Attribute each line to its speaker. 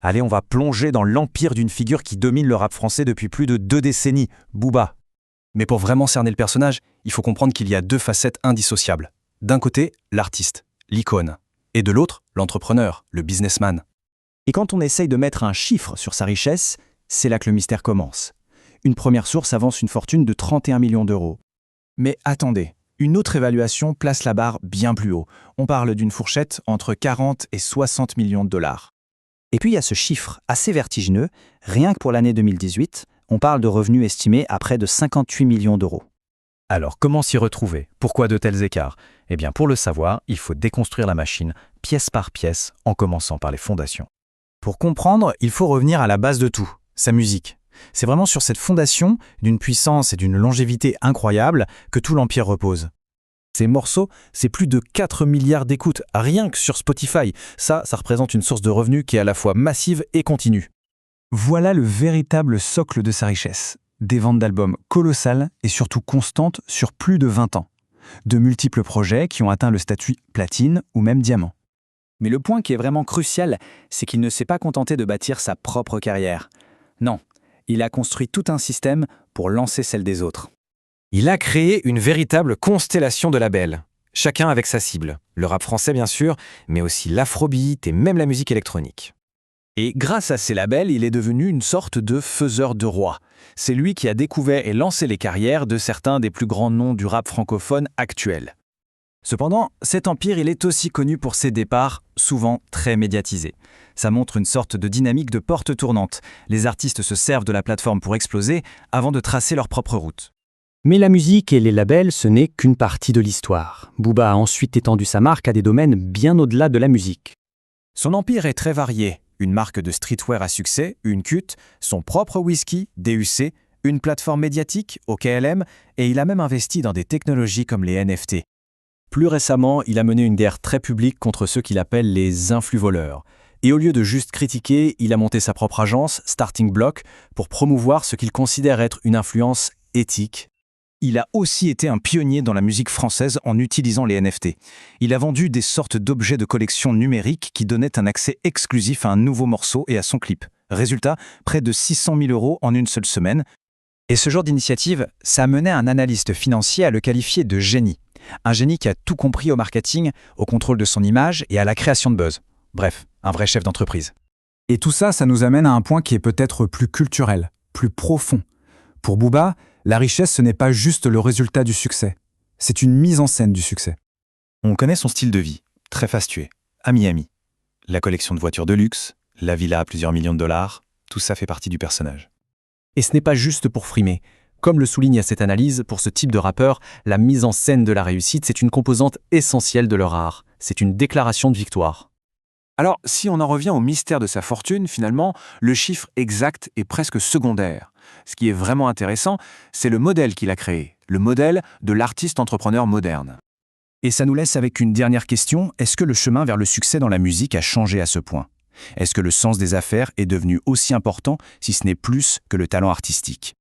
Speaker 1: Allez, on va plonger dans l'empire d'une figure qui domine le rap français depuis plus de 2 décennies, Booba.
Speaker 2: Mais pour vraiment cerner le personnage, il faut comprendre qu'il y a 2 facettes indissociables. D'un côté, l'artiste, l'icône, et de l'autre, l'entrepreneur, le businessman.
Speaker 1: Et quand on essaye de mettre un chiffre sur sa richesse, c'est là que le mystère commence. Une première source avance une fortune de 31 millions d'euros. Mais attendez, une autre évaluation place la barre bien plus haut. On parle d'une fourchette entre 40 et 60 millions de dollars. Et puis il y a ce chiffre assez vertigineux, rien que pour l'année 2018, on parle de revenus estimés à près de 58 millions d'euros.
Speaker 2: Alors, comment s'y retrouver? Pourquoi de tels écarts? Eh bien, pour le savoir, il faut déconstruire la machine, pièce par pièce, en commençant par les fondations.
Speaker 1: Pour comprendre, il faut revenir à la base de tout, sa musique. C'est vraiment sur cette fondation, d'une puissance et d'une longévité incroyables, que tout l'Empire repose. Ces morceaux, c'est plus de 4 milliards d'écoutes, rien que sur Spotify. Ça représente une source de revenus qui est à la fois massive et continue. Voilà le véritable socle de sa richesse. Des ventes d'albums colossales et surtout constantes sur plus de 20 ans. De multiples projets qui ont atteint le statut platine ou même diamant. Mais le point qui est vraiment crucial, c'est qu'il ne s'est pas contenté de bâtir sa propre carrière. Non, il a construit tout un système pour lancer celle des autres.
Speaker 3: Il a créé une véritable constellation de labels, chacun avec sa cible. Le rap français bien sûr, mais aussi l'afrobeat et même la musique électronique.
Speaker 1: Et grâce à ces labels, il est devenu une sorte de faiseur de roi. C'est lui qui a découvert et lancé les carrières de certains des plus grands noms du rap francophone actuel. Cependant, cet empire, il est aussi connu pour ses départs, souvent très médiatisés. Ça montre une sorte de dynamique de porte tournante. Les artistes se servent de la plateforme pour exploser avant de tracer leur propre route.
Speaker 4: Mais la musique et les labels, ce n'est qu'une partie de l'histoire. Booba a ensuite étendu sa marque à des domaines bien au-delà de la musique.
Speaker 1: Son empire est très varié. Une marque de streetwear à succès, une CUT, son propre whisky, DUC, une plateforme médiatique, OKLM, et il a même investi dans des technologies comme les NFT. Plus récemment, il a mené une guerre très publique contre ceux qu'il appelle les influx-voleurs. Et au lieu de juste critiquer, il a monté sa propre agence, Starting Block, pour promouvoir ce qu'il considère être une influence éthique. Il a aussi été un pionnier dans la musique française en utilisant les NFT. Il a vendu des sortes d'objets de collection numériques qui donnaient un accès exclusif à un nouveau morceau et à son clip. Résultat, près de 600 000 € en une seule semaine. Et ce genre d'initiative, ça menait un analyste financier à le qualifier de génie. Un génie qui a tout compris au marketing, au contrôle de son image et à la création de buzz. Bref, un vrai chef d'entreprise. Et tout ça, ça nous amène à un point qui est peut-être plus culturel, plus profond. Pour Booba, la richesse, ce n'est pas juste le résultat du succès. C'est une mise en scène du succès. On connaît son style de vie, très fastueux, à Miami. La collection de voitures de luxe, la villa à plusieurs millions de dollars, tout ça fait partie du personnage. Et ce n'est pas juste pour frimer. Comme le souligne à cette analyse, pour ce type de rappeur, la mise en scène de la réussite, c'est une composante essentielle de leur art. C'est une déclaration de victoire. Alors, si on en revient au mystère de sa fortune, finalement, le chiffre exact est presque secondaire. Ce qui est vraiment intéressant, c'est le modèle qu'il a créé, le modèle de l'artiste entrepreneur moderne. Et ça nous laisse avec une dernière question, est-ce que le chemin vers le succès dans la musique a changé à ce point? Est-ce que le sens des affaires est devenu aussi important, si ce n'est plus que le talent artistique?